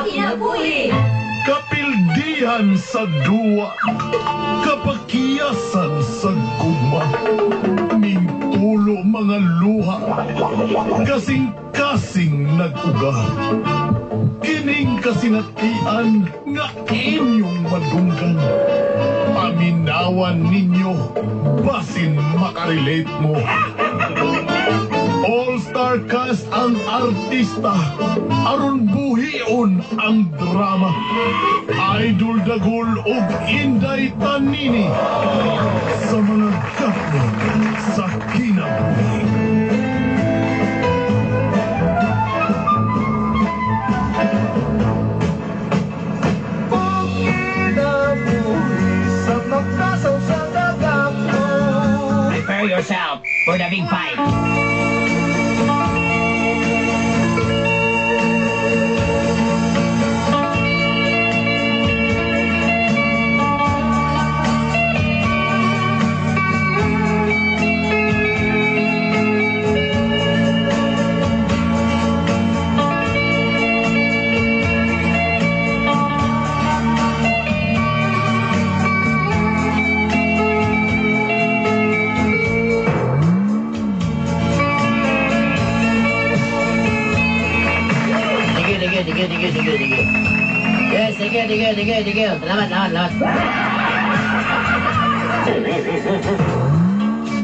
Kinabuhi! Kapildihan sa duwa, kapakiyasan sa guma, mintulo mga luha, kasing-kasing nag-uga. Kining kasinatian nga inyong madunggan. Paminawan ninyo, basin makarelate mo. All-star cast ang artista, aron buhion ang drama. Idol Dagol ug Inday Tanini sa mga gapon sa kinabuhi. Prepare yourself for the big fight. Sige. Yes, sige. Selamat.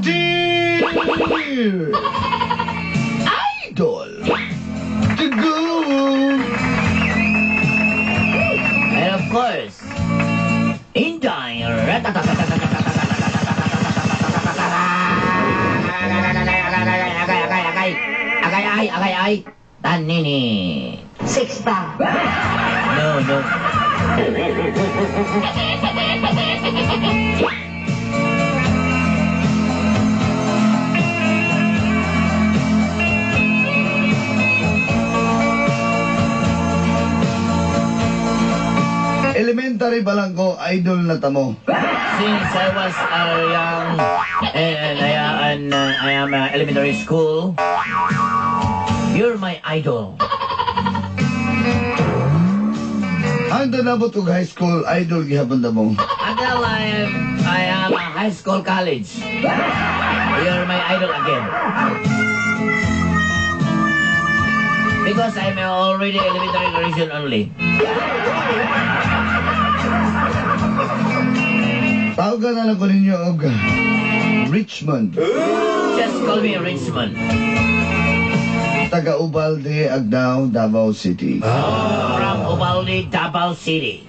Dear Idol Dagol. And of course, Inday Agay Tanini. Sexta! No. Elementary pa lang ko, idol na tamo. Since I was young and I am elementary school, you're my idol. Hangtod nabot og high school, idol gihapon na mo. Until I am a high school college, you're my idol again. Because I'm already elementary generation only. Tawagan na lang ko ninyo og Richmond. Just call me Richmond. Taga Ubalde, Agdao, Davao City. From Ubalde, Davao City.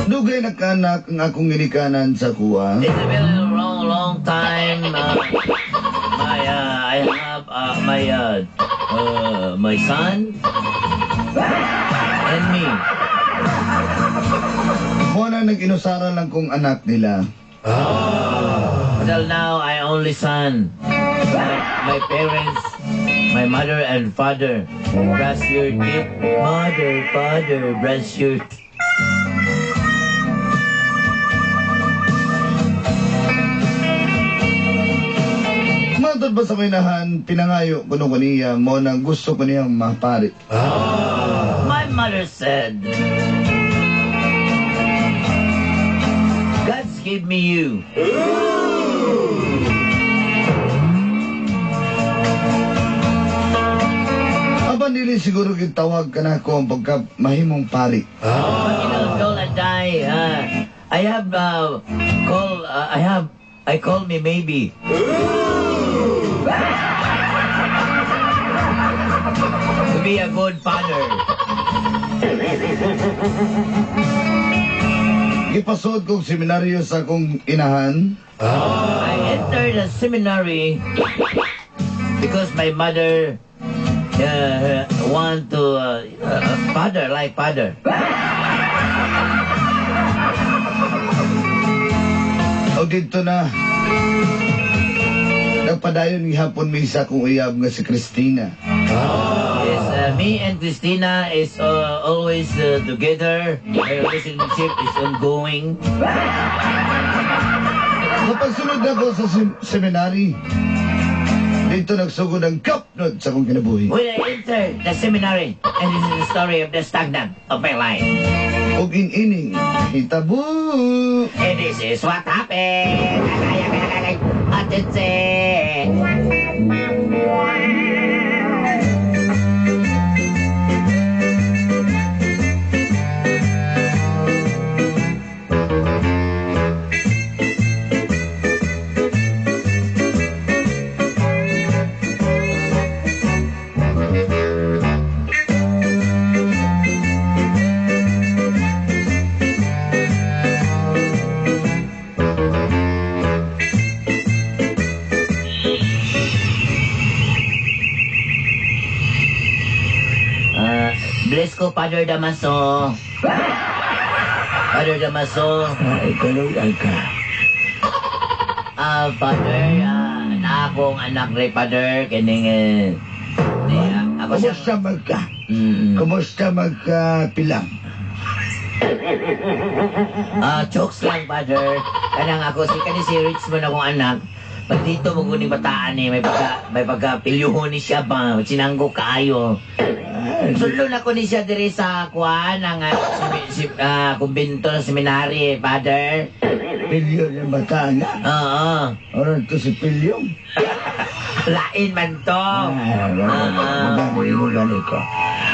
Dugay nakanak ang akong ginikanan sa kuha. It's a very long time. I have my son and me. Mo na nag-inusara lang kong anak nila. Until now, I only son. My parents, my mother and father, brush your teeth. Mother, father, brush your teeth. Matod ba sa minahan, pinangayo kuno ko niya mo nang gusto ko niyang mapari. My mother said, God's give me you. Aba nili siguro gitawag ka na ko ang pagka mahimong pari. But you know, Joel and I have I call me maybe. To be a good father. Gipasod kong seminaryo sa akong inahan. I entered a seminary because my mother want to father like father. O dito na. Nagpadayon gihapon mi sa akong uyab nga si Christina. Yes, me and Christina is always together. Our relationship is ongoing. Kapag sunod na ko sa seminary, Dito nagsugod ang kapnod sa kong kinabuhi. When I entered the seminary, and this is the story of the stagnant of my life. O inining hitabo. And this is what happened. Atitse. Bless ko, Father Damaso. Father Damaso. Ay, kaluyan ka. Father, na akong anak ni Father, kining, ako siya. Kumusta magka? Mm. Kumusta magka-pilang? Chokes lang, Father. Kanang ako, si Richmond akong anak. Pag dito mo kuning bataan eh, may pagka pilyuhon ni siya ba, sinanggo kayo. Sulo na ko ni siya diri sa kuan ang kumbento ng seminary, Father. Pilyo ng bataan na. Oo. Oran to si Pilyong. Lain man to. Magani ko.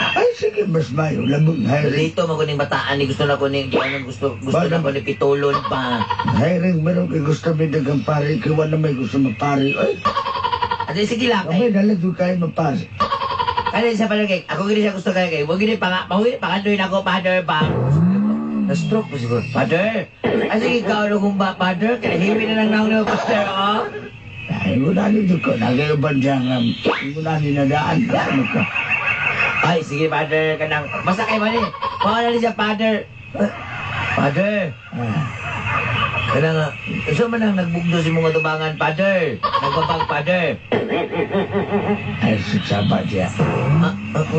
Ay, sige, mas mayo. Labong hiring. Dito mo kuning bataan ni gusto na kuning gusto na ko ni pitulon pa. Hiring, meron kay gusto may dagang pari. Kaya wala may gusto mapari. Ay, At sige lang. kamay nalagyo kayo mapari. Kaya sa palagay, ako gini siya gusto kaya huwag gini pangandoy na ako, Father, bang. Na-stroke po siguro. Father! Ay, sige, ikaw ano kung ba, Father? Kaya hiwi na lang naong na, Father, oh. Ay, gunani ko. Nagayaban dyan. Gunani na daan. Ano ka? Ay, sige, Father, kanang, basta kayo man eh. Baka na siya, Father. Father! Kaya nga, gusto man ang nagbugdo si mga tubangan, Father. Nagpapag, Father. Ay, sisaba dyan.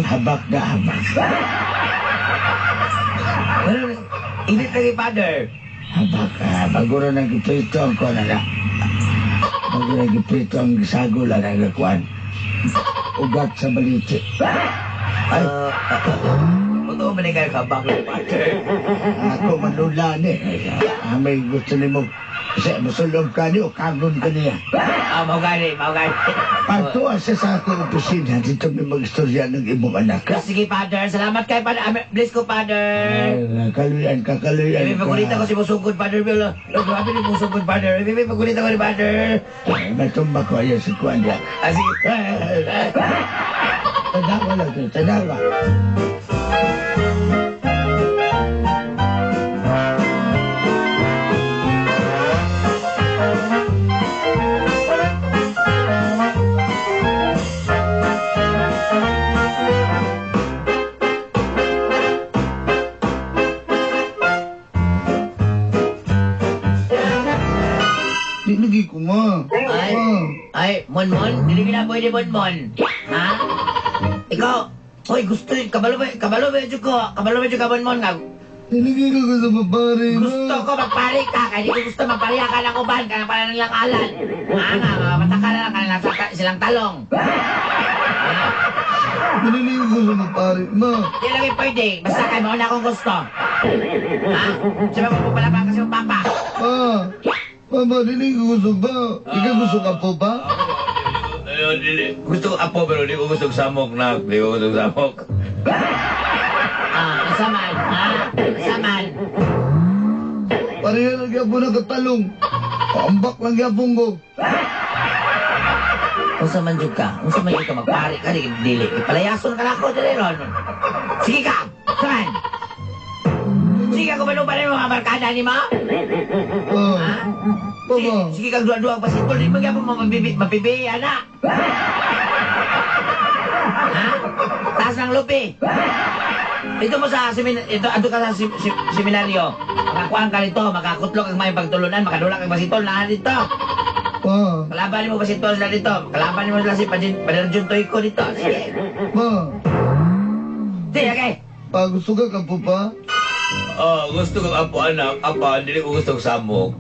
Habak na habak. Ano, init lagi, Father. Habak ka. Bago na nag-iprito ang kuwan na. Bago nag-iprito ang sago lang ang kuwan. Ugat sa baliti. Ay, Totoo ba na kayo kabak ng Father? ako manulan eh. May gusto ni mo. Kasi masulong ka niyo, kanon ka niya. Mau gani. Pagtuwa siya sa aking opisina, dito may mag-istorya ng imong anak. Sige, Father. Salamat kay Father. Bless ko, Father. Ay, kaluyan ka. May pagulita ko si Musugod, Father. Grabe ni Musugod, Father. May pagulita ko ni Father. Ay, matumba ko ayan si Kuan niya. Sige. Tanawa lang ito, tanawa. Di lagi ko ma. Ay, Monmon. Dili ka na pwede, Monmon. Ha? Ikaw. Hoy, gusto yun. Kabalo medyo ka, Monmon. Di lagi ko gusto mapari ma. Gusto ko magpari ka. Kaya di ko gusto magpariya ka ng uban. Kaya pala nilang alan. Nga, mataka na lang. Kaya nasa silang talong. Di lagi ko gusto mapari ma. Di lang yung pwede. Basta kayo mauna akong gusto. Ha? Sabi mo pala ba kasi yung papa? Mama, di lagi ko gusto ba? Ikaw gusto ka po ba? Gusto ko apo pero di ko gusto samok na. Di ko gusto samok. Asaman, ha? Asaman. Pareha lang po nakatalong. Paambak lang yapong ko. Unsa man jud ka magpari ka dili. Ipalayason ka na ako dili ron. Sige ka. Saman. Sige ka kumano pa rin mga barkada ni mo? Ha? Mama. Sige kang dua-dua ang pasipol. Di magyapon mo mapibi, anak. Ha? Taas ng lupi. Dito mo sa ito ka sa seminaryo. Makakuhaan ka nito, makakutlok ang may pagtulunan, makadulak ang pasitol na dito. Kalaban mo pasitol sila dito. Kalaban mo sila si Paderjun Toyko dito. Sige. Ma. Sige, okay. Gusto ka po pa? Gusto ko apo anak. Apa, hindi ko gusto samok.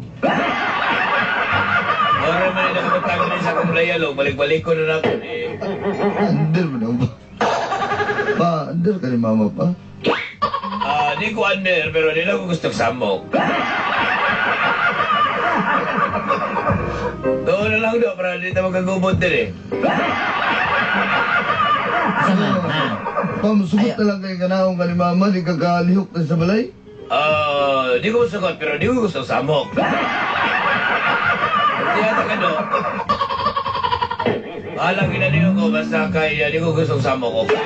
Ora man na kabutang din sa akong layalo, balik-balik ko na nato eh. Under mo na ba? Pa, under ka ni mama pa? Di ko under, pero di lang ko gusto samok. Doon na lang do, para di tayo magkagubot din eh. Sama, ha? Pa, masugot na lang kayo kanahong ka ni mama, di ka kalihok na sa balay? Di ko sagot, pero di ko gusto samok. Di ata ka do. Alang ginaniyo ko, basta kay di ko gusto samok, okay?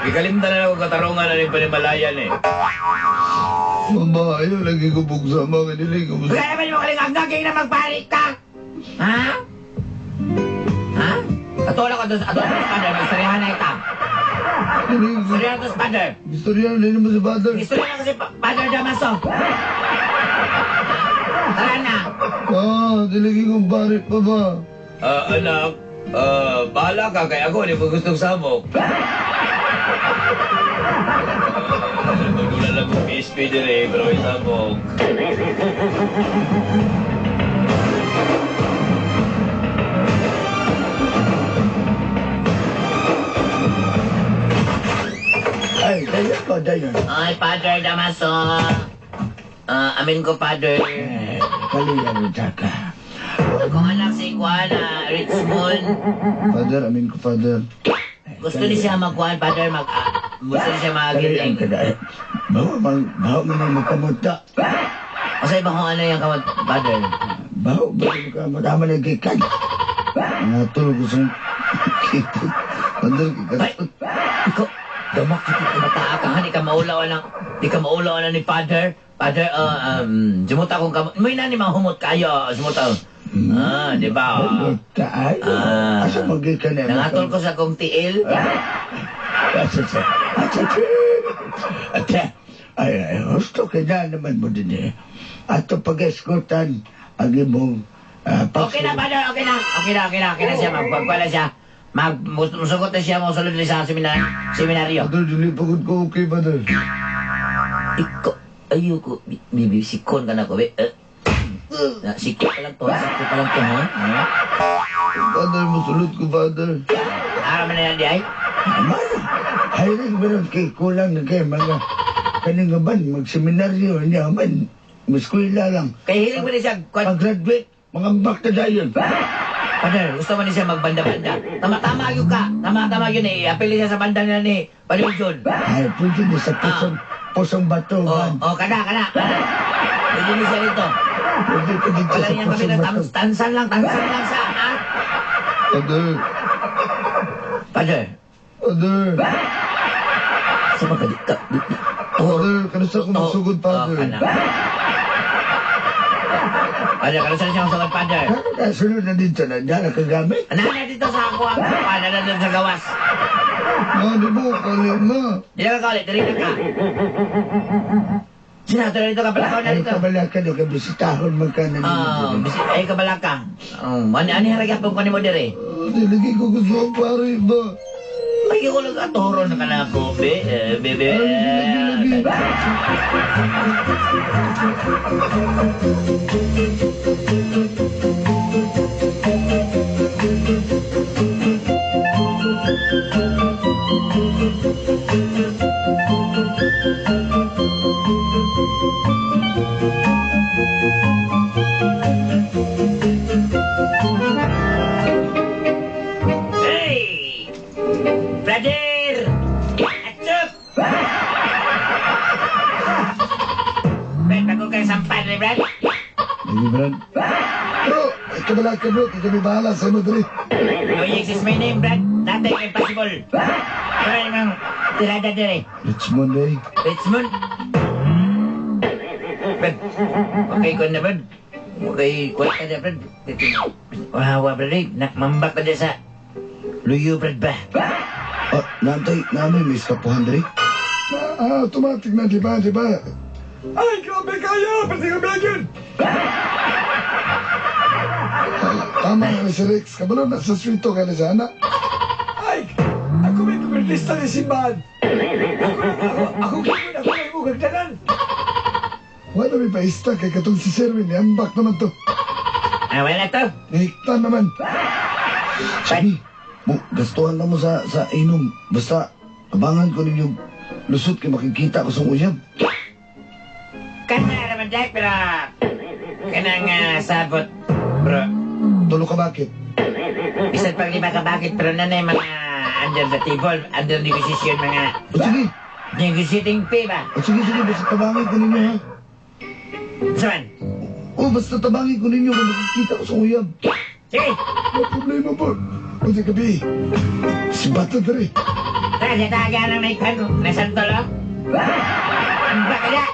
Ikalimtan na ako katarungan na rin panimalayan eh. Mama, ayaw lagi ko pugsama ka nila. Kaya naman mo kaling agagay na magparik ka! Ha? Ha? Atulak ko doon sa father, magsarihan na ita. Istorya to sa father. Istorya na naman sa father. Istorya na kasi father Damaso. Tara na. Dilagi kong barit pa ba? Anak, bahala ka kay ako, di ko gustong samok. Magdula lang kong PSP din eh, pero may samok. Ay, dayan ko, dayan. Ay, Father Damaso. Amin ko, Father. Kaliyan mo, Chaka. Kung anak si Juana, Richmond, Father, amin ko, Father. gusto ni siya magkuhan, Father, gusto ni siya Kaliyan magiling. ka dahil. Baho mo na magkamunta. Kasi ba kung ano yung kamot, Father? Baho mo ka magkaman ng gikan. Natulog ko sa kita. Father, Ay, kikatot. ikaw, damak kita mataakangan, di ka maulawan ni Father. Father, sumuta kong kamot. May nani mahumot kayo, sumuta. Di ba? Ay, asa magikan na. Nangatol ko sa kong tiil. Ay, gusto ka na naman mo din eh. At pag-escortan ang imong Okay na, Father, okay na siya, magpagpala siya. Musugot na siya, musulod na sa seminaryo. Father, dili pagod ko okay, Father. Ikaw, ayoko, bibi, sikon ka na ko, sikon pa lang to, ha? Father, masulot ko, Father. Araw mo na yan, di ay? Aman, hayrin mo rin kay kulang na kayo mga kaningaban, magseminaryo niya man, maskwila lang. Kaya hiling mo na siya, Pag-graduate, mga bakta dayon. Father, gusto mo na siya magbanda-banda. Tama-tama yun ka, tama-tama yun eh, apili siya sa banda niya ni Padre John. Ay, pwede na sa pusong bato, man. Kana. Pwede niya siya rito. Pwede ka dito Wala sa niya kami pusong na bato. tansan lang sa, ha? Father, Father, Father. sa mga Father, kanusta ko masugod, Father? Father, kanusta siya masugod, Father? Ano na, sunod na dito na, diyan na kagamit. Nana dito sa ako ang Father na doon sa gawas. Di mo, kalim na. Hindi ka kaulit, dito ka. Sinato na dito ka pala, na Ay, dito. kabala ka na, kabisitahon magkana nito. Ay, kabala ka. Ani haragyan pong kanimo dire. Dilagi ko gusto ang pare ba? Ay, ko lang atoro na ka na ako, bebe. Hey! Brother! Atsup! Brad, bago kayo sampan, Brad. Hindi, Brad. Bro, kabala ka, bro. Kami bahala sa mo, dali. No use is my name, Brad. Nothing impossible. Pero yung tirada dire. Richmond, eh. Richmond. Brad, okay ko na, Brad. Okay, kuha ka na, Brad. Wahawa, Brad. Mambak ka dyan sa luyo, Brad ba? Nantay, namin, may skapuhan, dali. Automatic na, di ba? Ay, grabe kaya, pati ka bagyan. Tama nga si Rex. Kabalo na sa street to ka na sana. Ay, ako may kumirlista ni Simbahan. Ako may ugagdanan. Wala may paista kay katong si Sherwin. Ambak naman to. Wala na to. Hiktan naman. Sige, gastuhan na mo sa inom. Basta, abangan ko ninyo lusot kay makikita ko sa uyab. Kana naman dahil, pero... Kanang sabot, bro. Tulo ka bakit? Bisan pag lima ka bakit, pero nanay mga under the table, under negotiation, mga... O sige, Negotiating pay ba? sige, basta tabangin ko ninyo ha. Saan? Basta tabangin ko ninyo kung makikita ko sa uyab. Sige! May problema po. O sige, gabi. Si Bata Dre. Tara, taga ng may kano. Nasaan to, lo? Ang bakala!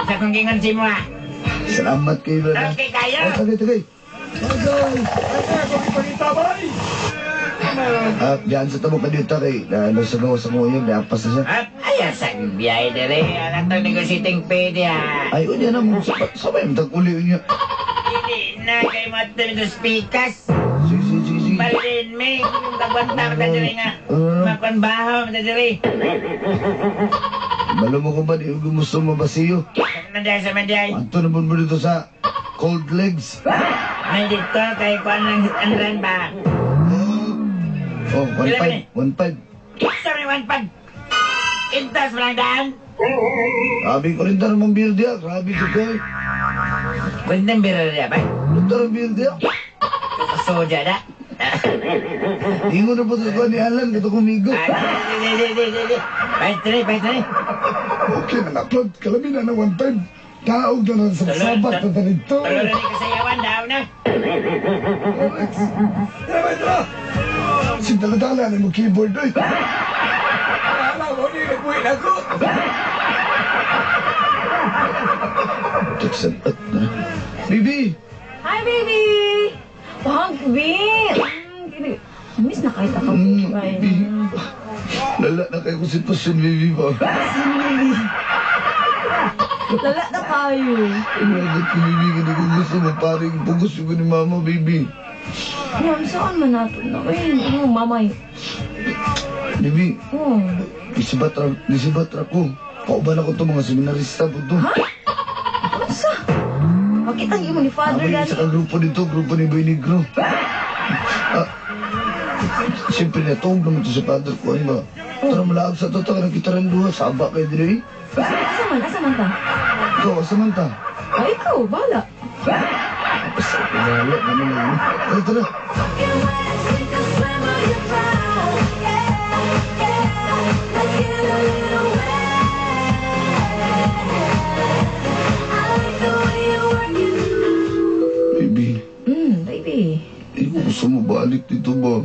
Sa kong gingon si mo, Salamat kayo, Lola. Okay kayo? Tagay. Diyan sa tamo kanita kay ano sa gawa sa nguyab, napas na siya. Ayaw sa biyahe dere. Ang itong negotiating pay diya. Ay, unya na mo. Sabay mo tag-uli niya. Hindi na kayo matulog sa speakers. Sige. Balin me, kung kagwanta ka dere nga. Makonbaho ka dere. Malo mo ko ba, di ko gusto mo ba siyo? Nandiyan sa mandiyan. Anto naman mo dito sa cold legs. May dito kay kuan ng hit and run ba? Oh, 1.5. Sorry, 1 pag. Intas mo lang daan. Grabe ko rin tarong mga beer diya. Grabe ko kayo. Pwede nang biro niya ba? Tarong beer diya. Soja na. Ingo na po sa kuha ni Alan. Ito kumigo. Di. Pahit. Okay na na-upload. Kalamin na 1.5. Taog na sa sabat na ganito. Tulo na ni kasayawan daw na. Tara. Si Daladala na mo keyboard doy. Jackson at na. Bibi! Hi, baby! Wag, miss na kahit ako. Bibi. Lala na kayo kung sitwasyon, Bibi ba? Lala na kayo. Bakit ko, Bibi, hindi ko gusto mo paring pugos ko ni Mama, Bibi. Ma'am, saan man nato na? Mamay. Bibi, Oh. nisibatra ko. Pauban ako to mga seminarista po to. Ha? Sa? Bakit ang imo ni Father Abay, gani? sa grupo nito, grupo ni Boy Negro. Siyempre natong naman to sa father ko. Ano ba? Tara malaag sa to, taka kita rin duha. Saba kayo din eh. Asa man ta? Ikaw, asamanta. Ay, ikaw, bala. Basta, pinalo naman na yun. Tara. Baby, Baby. gusto mo balik dito ba?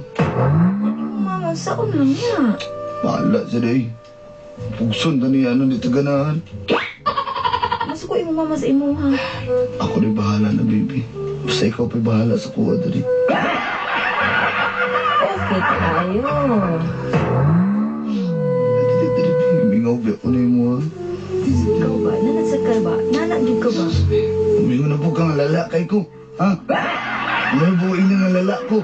Mama, saan lang niya? Bahala siya day. Pugson na niya ni Taganahan. Mas ko imo mama sa imo, ha? Ako rin bahala na, baby. Basta ikaw pa'y bahala sa kuha dali. Okay tayo. Dali, mingaw ba ako na yung mga... Ikaw ba? Nanasag ka ba? Nanagid ka ba? Umingo na po kang lalakay ko. Ha? Ano po ina ng lala ko?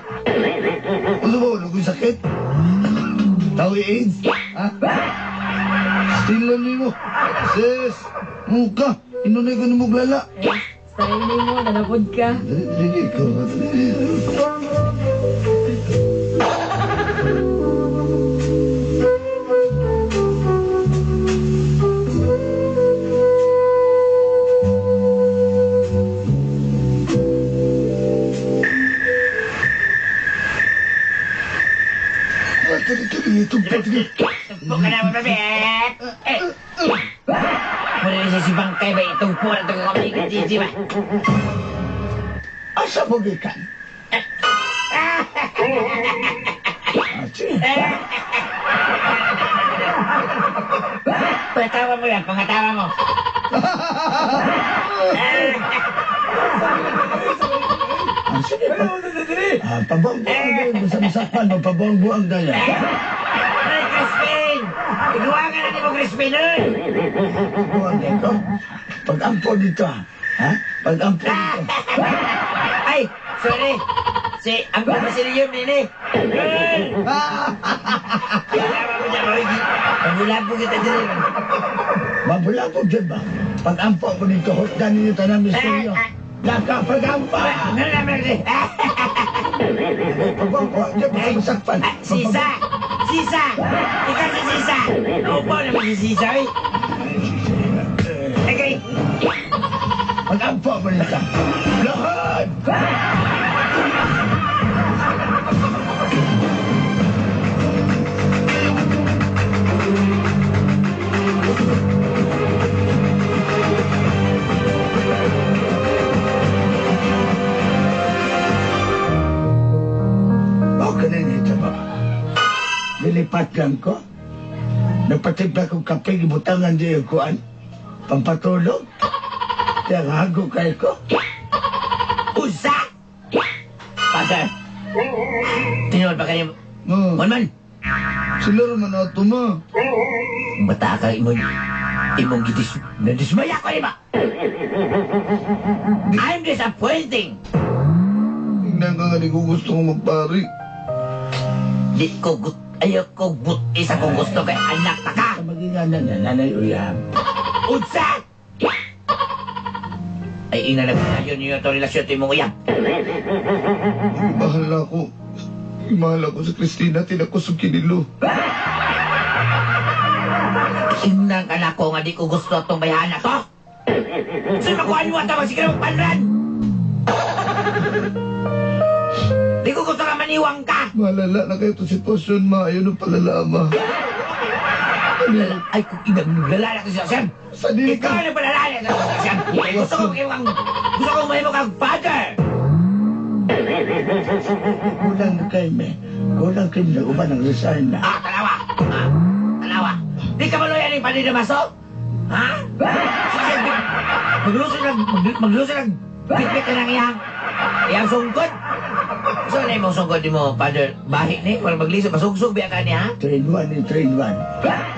Ano ba? Ano ko'y sakit? Tawi AIDS? Ha? Still lang mo. Sis! Muka! Inunay ko na maglala. Style mo, nanapod ka. Dali, ikaw. Dali, tugpa, tigil. Tumpok ka na mo, baby. Muna na siya si Bangkay ba? Itungpo na itong kami ka, Gigi ba? Asa mo gikan? Pangatawa mo yan, pangatawa mo. Sige pa. Pabongbuang din. Basta masakpan, magpabongbuang na yan. Ay, Crispin! Iguwagan na ni mo, Crispin, eh! Buang din ko. Pag-ampo dito, ha? Pag-ampo dito. Ay, sorry. Ang Basilio nini. Pagulabo kita dyan. Mabulabo dyan ba? Pag-ampo ko dito, hotdan ninyo tanang misteryo. Nakapag-ampo! Ano naman rin? Pag-ampo dyan, basta masakpan. Sisa! Sisa! Ikaw si Sisa! Upo naman si Sisa, eh. Okay. Pag-ampo mo nito. Lahat! Okay na nito ba? Nilipat lang ko. Nagpatimpla kong kape, ibutangan di yung kuan. Pampatulog. Kaya hago kayo ko. Usa! Father! Tinawad ba kayo? Ma, Man! sila naman ato, ma. Bata ka imong nadismaya ko iba! I'm disappointing! Tingnan ka nga, di ko gusto kong magpari. Di ko ayaw ko isa kong gusto kay anak ta ka! Maginganan na nanay uyam. Unsa! Ay ina na yun yung ito relasyon timong uyang. Mahal na ako. Mahal ako sa Christina, tinakos ang kinilo. Inang anak ko nga di ko gusto itong bayahan na to. Sino makuha niyo ata magsigil mong panran? Di ko gusto ka maniwang ka. Malala na kayo itong sitwasyon, ma. Ayaw ng palalama. Ay, kung lalala ko siya, Sam. Sa dili Ikaw ka. na palalala ko siya, Sam. Gusto ko mahimo kang father. Kulang na kayo, me. Kulang kayo na uban ang resign na. Talawa. Talawa. Di ka maloyan yung paninamaso? Ha? Sige, magluso ng bitbit na lang iyang sungkod. So, na yung sungkod mo, Father, bahik ni, kung magliso, masugsug biya ka niya, ha? 3-1 ni 3-1.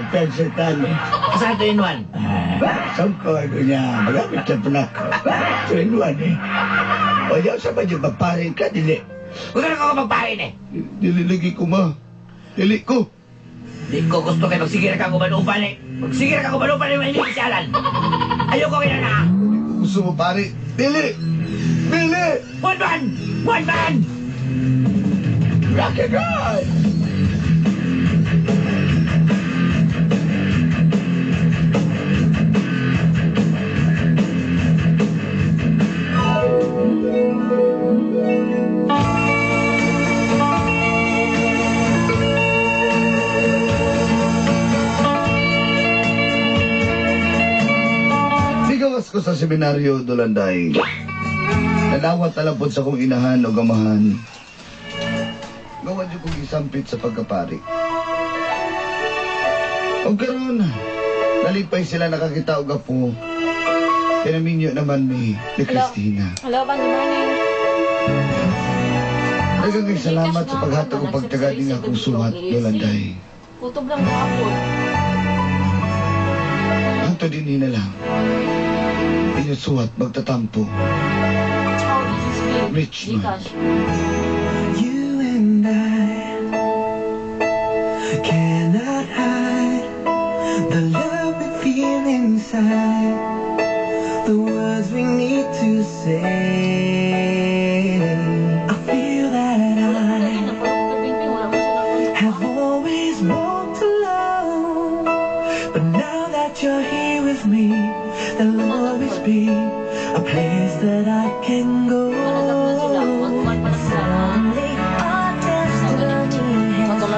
Pencil ka ni. Saan 2 in 1? Sungkod niya. Magamit na panak. 3-1 eh. O yaw sa ba dyan, magparin ka, dili. Huwag ka na ako magpahin eh. Dililagi ko, ma. Dili ko. Di ko gusto kayo magsigira ka kumanupan eh. Magsigira ka kumanupan eh, hindi isyalan. Ayoko kayo na. Hindi ko gusto mo, pare. Dili! Dili! One man! One man! Rock and roll! Ligawas ko sa seminaryo, Dolanday. Nadawat talapod sa kong inahan o gamahan. Gawan niyo kong isampit sa pagkapari. O karon, nalipay sila nakakita og apo. Kinaminyo naman ni Christina. Hello, good morning. Daghang salamat sa paghatag o pagtagad ng akong suwat, Dolanday. Kutob lang kahapon. Hanto din na lang. Inyong suwat, magtatampo. How does this feel? Rich man. Gcash. You and I cannot hide the love we feel inside, the words we need to say. I feel that I have always walked alone, but now that you're here with me, there'll always be a place that I can go.